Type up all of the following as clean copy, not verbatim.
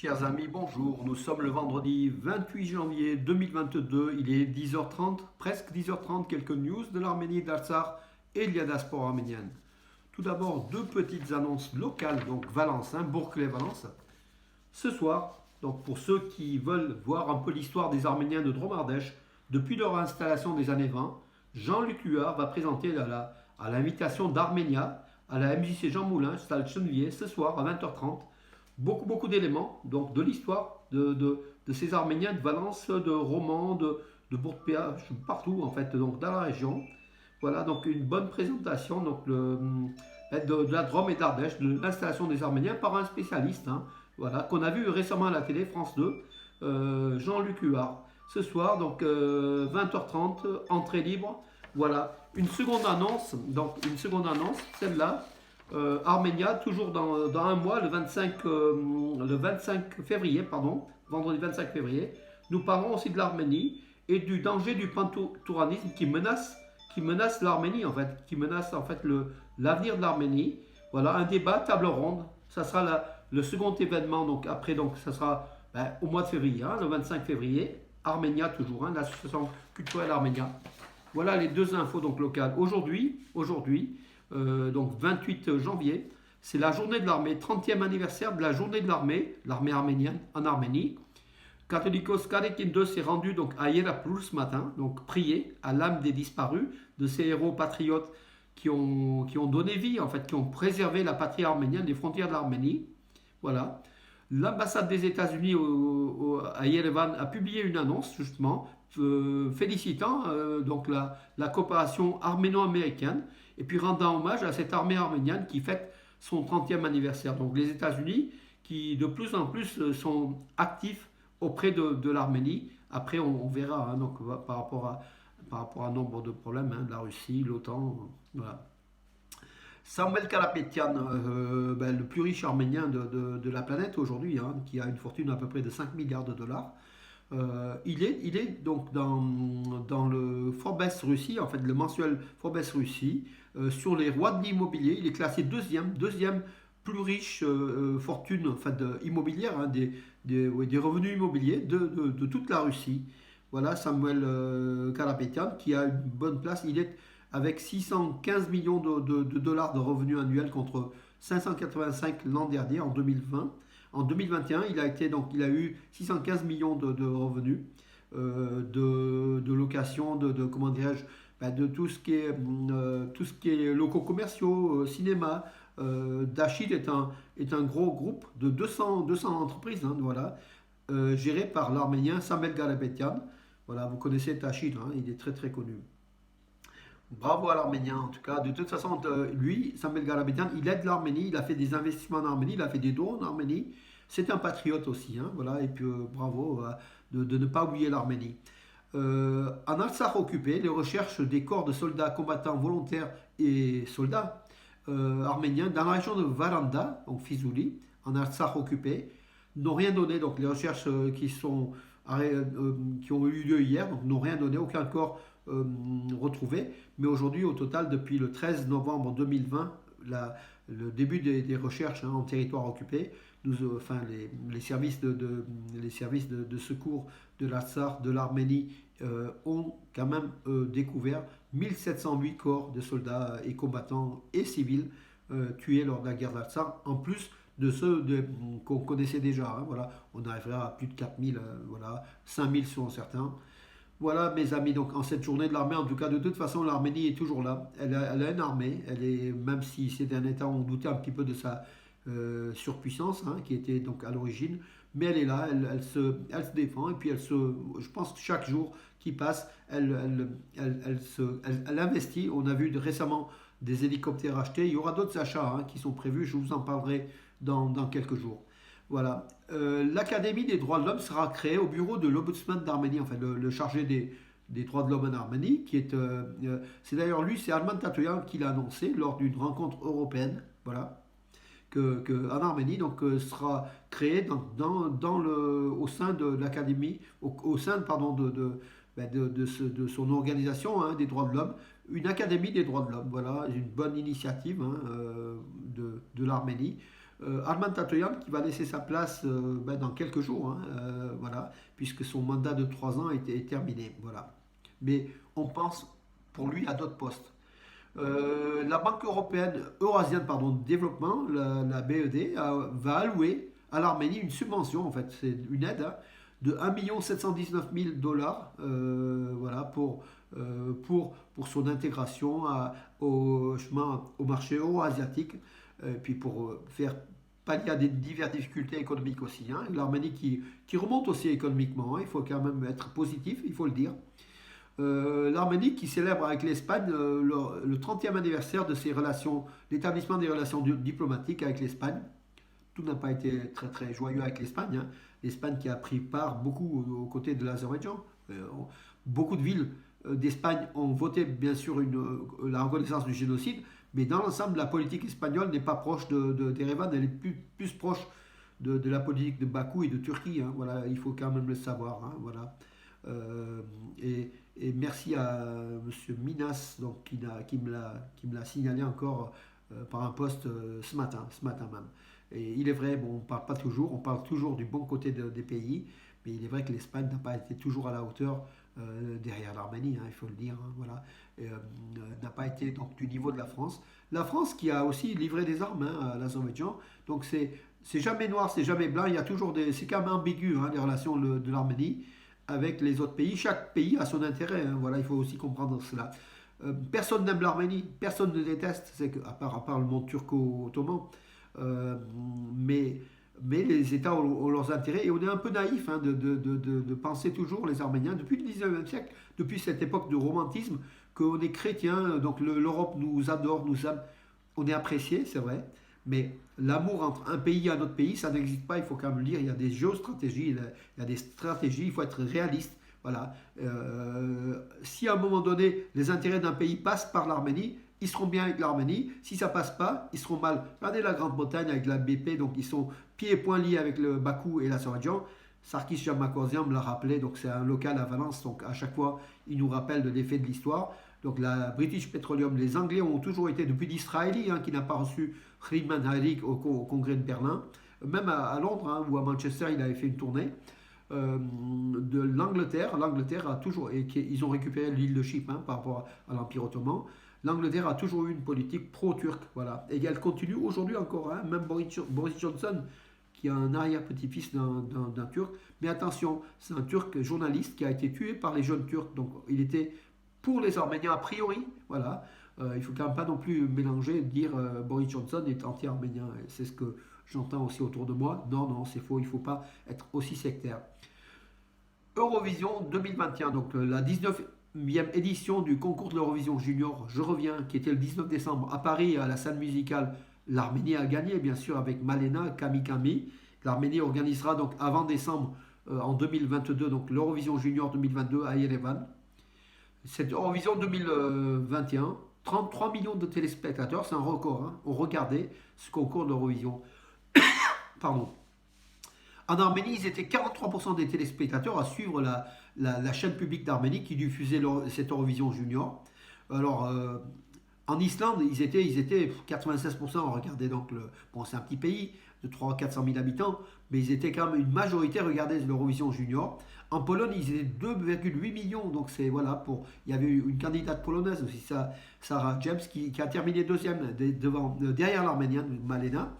Chers amis, bonjour. Nous sommes le vendredi 28 janvier 2022. Il est 10h30, presque 10h30. Quelques news de l'Arménie, d'Artsakh et de la diaspora arménienne. Tout d'abord, deux petites annonces locales, donc Valence, Bourg-les-Valence. Ce soir, donc pour ceux qui veulent voir un peu l'histoire des Arméniens de Dromardèche, depuis leur installation des années 20, Jean-Luc Huard va présenter à l'invitation d'Arménia, à la MJC Jean Moulin, salle Chenevier, ce soir à 20h30, beaucoup d'éléments donc de l'histoire de ces Arméniens de Valence, de Romans, de Bourg-de-Péage, partout en fait, donc dans la région. Voilà, donc une bonne présentation donc de la Drôme et de l'Ardèche, de l'installation des Arméniens par un spécialiste, voilà, qu'on a vu récemment à la télé, France 2, Jean-Luc Huard. Ce soir, donc 20h30, entrée libre. Voilà, une seconde annonce, celle-là, Arménia, toujours dans un mois, le 25 février, pardon, vendredi 25 février, nous parlons aussi de l'Arménie et du danger du pantouраnisme qui menace l'Arménie, en fait, qui menace en fait l'avenir de l'Arménie. Voilà, un débat, table ronde, ça sera le second événement, donc après, donc ça sera au mois de février, le 25 février, Arménia toujours, l'association culturelle Arménia. Voilà les deux infos donc locales. Aujourd'hui, donc 28 janvier, c'est la journée de l'armée, 30e anniversaire de la journée de l'armée arménienne en Arménie. Catholicos Karekin s'est rendu donc à Hierapoul ce matin, donc prier à l'âme des disparus, de ces héros patriotes qui ont donné vie, en fait, qui ont préservé la patrie arménienne, les frontières de l'Arménie. Voilà. L'ambassade des États-Unis à Yerevan a publié une annonce justement félicitant donc la coopération arméno-américaine et puis rendant hommage à cette armée arménienne qui fête son 30e anniversaire. Donc les États-Unis qui de plus en plus sont actifs auprès de l'Arménie. Après on verra donc, par rapport à un nombre de problèmes, de la Russie, l'OTAN, voilà. Samuel Karapetyan, le plus riche arménien de la planète aujourd'hui, qui a une fortune à peu près de 5 milliards de dollars. Il est donc dans le Forbes Russie, en fait le mensuel Forbes Russie, sur les rois de l'immobilier. Il est classé deuxième plus riche fortune en fait, immobilière, des revenus immobiliers de toute la Russie. Voilà, Samuel Karapetyan qui a une bonne place. Il est avec 615 millions de dollars de revenus annuels contre 585 l'an dernier, en 2020. En 2021, il a eu 615 millions de revenus de location, comment dirais-je, de tout ce qui est locaux commerciaux, cinéma. Dachid est un gros groupe de 200 entreprises, voilà, géré par l'Arménien Samuel Karapetyan. Voilà, vous connaissez Dachid, il est très connu. Bravo à l'Arménien en tout cas. De toute façon, lui, Samuel Karapetyan, il aide l'Arménie, il a fait des investissements en Arménie, il a fait des dons en Arménie. C'est un patriote aussi, voilà, et puis bravo de ne pas oublier l'Arménie. En Artsakh occupé, les recherches des corps de soldats combattants volontaires et soldats arméniens dans la région de Varanda, donc Fizuli, en Artsakh occupé, n'ont rien donné. Donc les recherches qui ont eu lieu hier n'ont rien donné, aucun corps retrouvé. Mais aujourd'hui, au total, depuis le 13 novembre 2020, le début des recherches en territoire occupé, les services de secours de l'Artsakh, de l'Arménie, ont quand même découvert 1708 corps de soldats et combattants et civils tués lors de la guerre d'Artsakh, en plus de ceux qu'on connaissait déjà. Voilà. On arrivera à plus de 4000, voilà, 5000 selon certains. Voilà mes amis, donc en cette journée de l'armée, en tout cas de toute façon l'Arménie est toujours là, elle a une armée, même si ces derniers temps on doutait un petit peu de sa surpuissance qui était donc à l'origine, mais elle est là, elle se défend et puis je pense que chaque jour qui passe, elle investit. On a vu récemment des hélicoptères achetés, il y aura d'autres achats qui sont prévus, je vous en parlerai dans quelques jours. Voilà. L'Académie des droits de l'homme sera créée au bureau de l'Ombudsman d'Arménie, enfin le chargé des droits de l'homme en Arménie, c'est d'ailleurs lui, c'est Arman Tatoyan qui l'a annoncé lors d'une rencontre européenne, voilà, en Arménie, donc sera créée au sein de l'Académie, au sein pardon, de son organisation des droits de l'homme, une Académie des droits de l'homme, voilà, une bonne initiative de l'Arménie. Arman Tatoyan qui va laisser sa place dans quelques jours, hein, voilà, puisque son mandat de 3 ans est terminé. Voilà. Mais on pense pour lui à d'autres postes. La Banque européenne, eurasienne pardon, de développement, la BED, va allouer à l'Arménie une subvention, en fait, c'est une aide hein, de 1 719 000 dollars voilà, pour son intégration au marché euro-asiatique, puis pour faire pallier à des diverses difficultés économiques aussi. Hein. L'Arménie qui remonte aussi économiquement, hein, il faut quand même être positif, il faut le dire. L'Arménie qui célèbre avec l'Espagne le 30e anniversaire de ses relations, l'établissement des relations diplomatiques avec l'Espagne. Tout n'a pas été très très joyeux avec l'Espagne. Hein. L'Espagne qui a pris part beaucoup aux côtés de l'Azerbaïdjan. Beaucoup de villes d'Espagne ont voté bien sûr la reconnaissance du génocide, mais dans l'ensemble, la politique espagnole n'est pas proche d'Erevan, elle est plus proche de la politique de Bakou et de Turquie. Hein. Voilà, il faut quand même le savoir. Hein. Voilà. Et merci à M. Minas donc, qui me l'a signalé encore par un post ce matin même. Et il est vrai, bon, on parle toujours du bon côté des pays, mais il est vrai que l'Espagne n'a pas été toujours à la hauteur derrière l'Arménie, hein, il faut le dire, hein, voilà, n'a pas été donc du niveau de la France. La France qui a aussi livré des armes hein, à l'Azerbaïdjan, donc c'est jamais noir, c'est jamais blanc, il y a toujours c'est quand même ambigu hein, les relations de l'Arménie avec les autres pays. Chaque pays a son intérêt, hein, voilà, il faut aussi comprendre cela. Personne n'aime l'Arménie, personne ne déteste, c'est que, à part le monde turco-ottoman, euh, mais, mais les États ont leurs intérêts et on est un peu naïf hein, de penser toujours, les Arméniens, depuis le 19e siècle, depuis cette époque de romantisme, qu'on est chrétien, donc l'Europe nous adore, nous aime, on est apprécié, c'est vrai, mais l'amour entre un pays et un autre pays, ça n'existe pas, il faut quand même le dire, il y a des géostratégies, il y a des stratégies, il faut être réaliste. Voilà. Si à un moment donné, les intérêts d'un pays passent par l'Arménie, ils seront bien avec l'Arménie. Si ça passe pas, ils seront mal. Regardez la Grande-Bretagne avec la BP, donc ils sont pieds et poings liés avec le Bakou et l'Azerbaïdjan. Sarkis Jamakorzian me l'a rappelé, donc c'est un local à Valence, donc à chaque fois, il nous rappelle de l'effet de l'histoire. Donc la British Petroleum, les Anglais ont toujours été, depuis d'Israéli, hein, qui n'a pas reçu Friedman Heilig au congrès de Berlin, même à Londres hein, ou à Manchester, il avait fait une tournée. De l'Angleterre a toujours, et ils ont récupéré l'île de Chypre hein, par rapport à l'Empire ottoman. L'Angleterre a toujours eu une politique pro-turque, voilà, et elle continue aujourd'hui encore. Hein, même Boris Johnson, qui a un arrière-petit-fils d'un Turc, mais attention, c'est un Turc journaliste qui a été tué par les jeunes Turcs, donc il était pour les Arméniens a priori, voilà. Il ne faut quand même pas non plus mélanger, dire Boris Johnson est anti-arménien, c'est ce que j'entends aussi autour de moi. Non, c'est faux, il ne faut pas être aussi sectaire. Eurovision 2021, donc la 19e édition du concours de l'Eurovision Junior, je reviens, qui était le 19 décembre à Paris, à la salle musicale. L'Arménie a gagné, bien sûr, avec Malena Kamikami. L'Arménie organisera donc avant décembre en 2022, donc l'Eurovision Junior 2022 à Yerevan. Cette Eurovision 2021, 33 millions de téléspectateurs, c'est un record, hein, ont regardé ce concours d'Eurovision. Pardon. En Arménie, ils étaient 43% des téléspectateurs à suivre la chaîne publique d'Arménie qui diffusait cette Eurovision Junior. Alors, en Islande, ils étaient 96% à regarder. Donc, bon, c'est un petit pays de 300 400 000 habitants, mais ils étaient quand même une majorité à regarder l'Eurovision Junior. En Pologne, ils étaient 2,8 millions. Donc, c'est voilà, il y avait une candidate polonaise aussi, Sarah James, qui a terminé deuxième derrière l'Arménienne, Malena.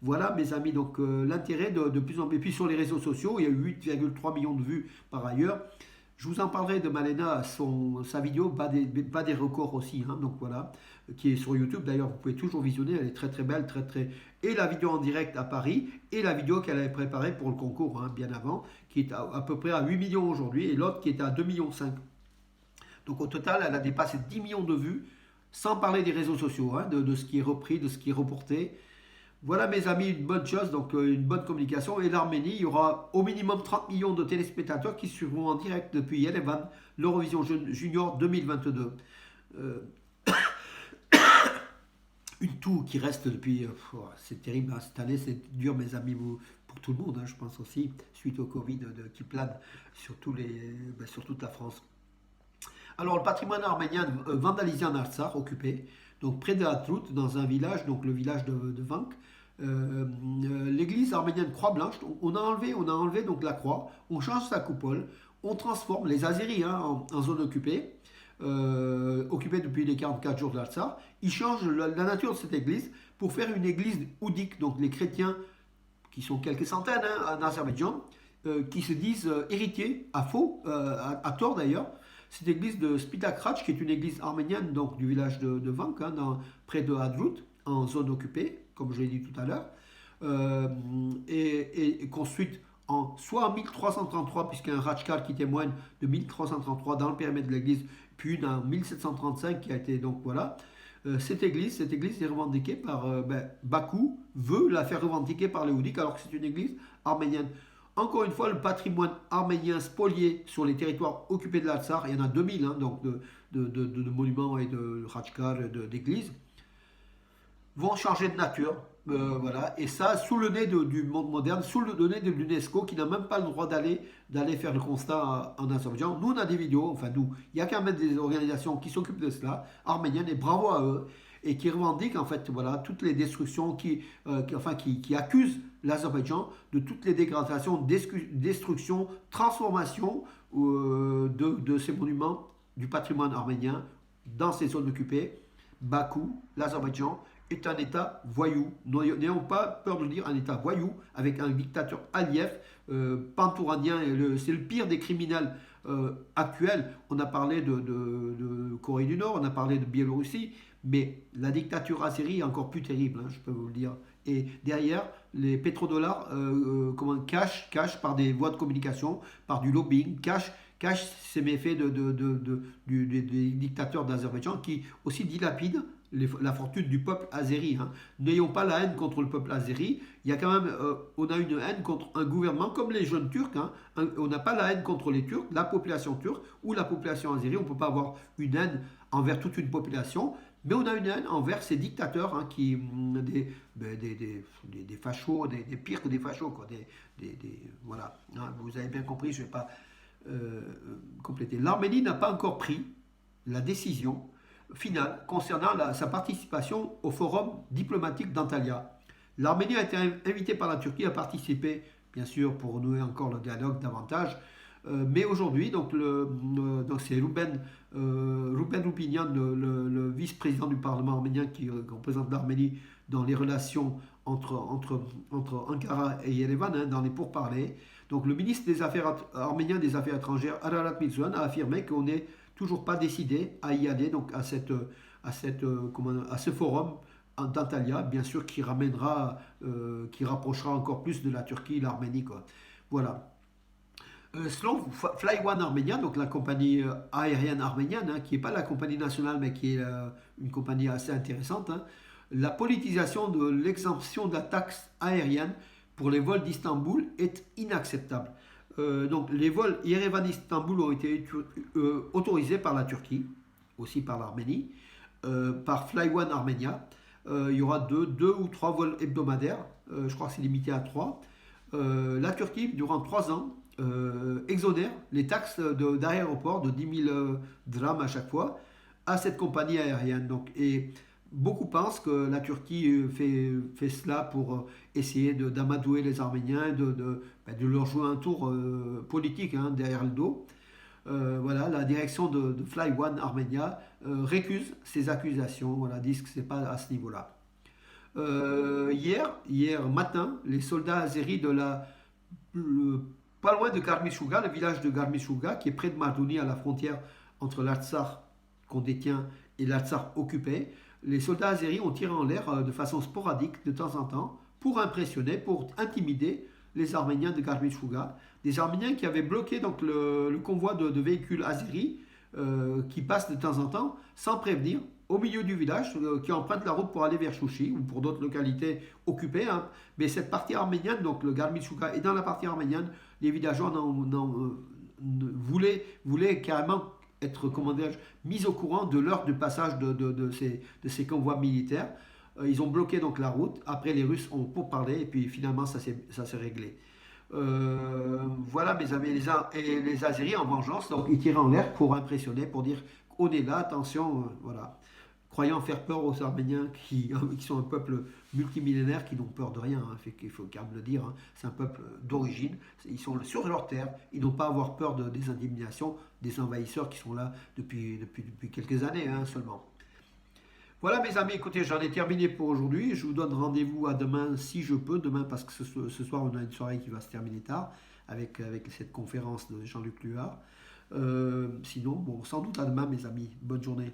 Voilà, mes amis, donc l'intérêt de plus en plus. Et puis sur les réseaux sociaux, il y a eu 8,3 millions de vues par ailleurs. Je vous en parlerai de Malena, sa vidéo bat des records aussi, hein, donc voilà, qui est sur YouTube. D'ailleurs, vous pouvez toujours visionner, elle est très très belle, Et la vidéo en direct à Paris, et la vidéo qu'elle avait préparée pour le concours, hein, bien avant, qui est à peu près à 8 millions aujourd'hui, et l'autre qui est à 2,5 millions. Donc au total, elle a dépassé 10 millions de vues, sans parler des réseaux sociaux, hein, de ce qui est repris, de ce qui est reporté. Voilà mes amis, une bonne chose, donc une bonne communication. Et l'Arménie, il y aura au minimum 30 millions de téléspectateurs qui suivront en direct depuis Yerevan l'Eurovision Junior 2022. Une toux qui reste depuis... c'est terrible, hein, cette année c'est dur mes amis, pour tout le monde, hein, je pense aussi, suite au Covid qui plane sur toute la France. Alors le patrimoine arménien vandalisé en Artsakh, occupé, donc près de Hatrout, dans un village, donc le village de Vank. l'église arménienne Croix Blanche, on a enlevé donc la croix, on change sa coupole, on transforme les Azéris hein, en zone occupée, occupée depuis les 44 jours de l'Artsakh. Ils changent la nature de cette église pour faire une église oudique, donc les chrétiens, qui sont quelques centaines hein, en Azerbaïdjan, qui se disent héritiers, à faux, à tort d'ailleurs. Cette église de Spitakratch, qui est une église arménienne donc, du village de Vank, hein, près de Hadrut, en zone occupée, comme je l'ai dit tout à l'heure, et construite soit en 1333, puisqu'il y a un Rajkal qui témoigne de 1333 dans le périmètre de l'église, puis une en 1735 qui a été donc voilà. Cette église est revendiquée par Bakou, veut la faire revendiquer par les Oudiques alors que c'est une église arménienne. Encore une fois, le patrimoine arménien spolié sur les territoires occupés de l'Artsakh, il y en a 2000 hein, donc de monuments et de Rajkal, d'églises, vont changer de nature. Voilà. Et ça, sous le nez du monde moderne, sous le nez de l'UNESCO, qui n'a même pas le droit d'aller faire le constat en Azerbaïdjan. Nous, on a des vidéos, enfin nous, il y a quand même des organisations qui s'occupent de cela, arméniennes, et bravo à eux, et qui revendiquent en fait voilà, toutes les destructions, qui accusent l'Azerbaïdjan de toutes les dégradations, destructions, transformations de ces monuments du patrimoine arménien dans ces zones occupées. Bakou, l'Azerbaïdjan, est un État voyou. N'ayons pas peur de le dire, un État voyou, avec un dictateur Aliyev, pantouranien, c'est le pire des criminels actuels. On a parlé de Corée du Nord, on a parlé de Biélorussie, mais la dictature azérie est encore plus terrible, hein, je peux vous le dire. Et derrière, les pétrodollars cachent par des voies de communication, par du lobbying, cachent ces méfaits des dictateurs d'Azerbaïdjan qui aussi dilapident la fortune du peuple azéri. Hein. N'ayons pas la haine contre le peuple azéri. Il y a quand même, on a une haine contre un gouvernement comme les jeunes Turcs. Hein. On n'a pas la haine contre les Turcs, la population turque ou la population azérie. On ne peut pas avoir une haine envers toute une population. Mais on a une haine envers ces dictateurs, hein, des fachos, des pires que des fachos. Quoi, voilà. Hein, vous avez bien compris, je ne vais pas compléter. L'Arménie n'a pas encore pris la décision finale concernant sa participation au forum diplomatique d'Antalya. L'Arménie a été invitée par la Turquie à participer, bien sûr, pour nouer encore le dialogue davantage. Mais aujourd'hui, donc c'est Ruben Roupinian, le vice-président du Parlement arménien qui représente l'Arménie dans les relations entre Ankara et Yerevan, hein, dans les pourparlers. Donc le ministre des Affaires arménien des Affaires étrangères, Ararat Mirzoyan, a affirmé qu'on n'est toujours pas décidé à y aller, donc à ce forum d'Antalya, bien sûr, qui rapprochera encore plus de la Turquie, l'Arménie, quoi. Voilà. Selon Flyone Armenia, donc la compagnie aérienne arménienne, hein, qui n'est pas la compagnie nationale, mais qui est une compagnie assez intéressante, hein, la politisation de l'exemption de la taxe aérienne pour les vols d'Istanbul est inacceptable. Donc les vols Yerevan-Istanbul ont été autorisés par la Turquie, aussi par l'Arménie, par Flyone Armenia. Il y aura deux ou trois vols hebdomadaires, je crois que c'est limité à 3. La Turquie, durant 3 ans, exonère les taxes d'aéroport de 10 000 drams à chaque fois à cette compagnie aérienne. Donc, et beaucoup pensent que la Turquie fait cela pour essayer d'amadouer les Arméniens, de leur jouer un tour politique hein, derrière le dos. Voilà, la direction de Flyone Armenia récuse ces accusations, voilà, disent que ce n'est pas à ce niveau-là. Hier matin, les soldats azéris pas loin de Garmishuga, le village de Garmishuga, qui est près de Mardouni, à la frontière entre l'Artsakh qu'on détient et l'Artsakh occupé, les soldats azéris ont tiré en l'air de façon sporadique, de temps en temps, pour impressionner, pour intimider les Arméniens de Garmishuga. Des Arméniens qui avaient bloqué donc, le convoi de véhicules azéris qui passent de temps en temps, sans prévenir, au milieu du village, qui empruntent la route pour aller vers Chouchi ou pour d'autres localités occupées. Hein. Mais cette partie arménienne, donc le Garmishuga, et dans la partie arménienne, les villageois voulaient carrément être, mis au courant de l'heure du passage de ces convois militaires. Ils ont bloqué donc la route. Après, les Russes ont pourparlé et puis finalement, ça s'est réglé. Voilà, mes amis, les Azéris en vengeance, donc ils tirent en l'air pour impressionner, pour dire on est là, attention, voilà. croyant faire peur aux Arméniens qui sont un peuple multimillénaire qui n'ont peur de rien, hein, il faut quand même le dire, hein. C'est un peuple d'origine, ils sont sur leur terre, ils n'ont pas à avoir peur des intimidations des envahisseurs qui sont là depuis quelques années, hein, seulement. Voilà mes amis, écoutez, j'en ai terminé pour aujourd'hui. Je vous donne rendez-vous à demain si je peux. Demain parce que ce soir on a une soirée qui va se terminer tard avec cette conférence de Jean-Luc Luard. Sinon, bon, sans doute à demain mes amis. Bonne journée.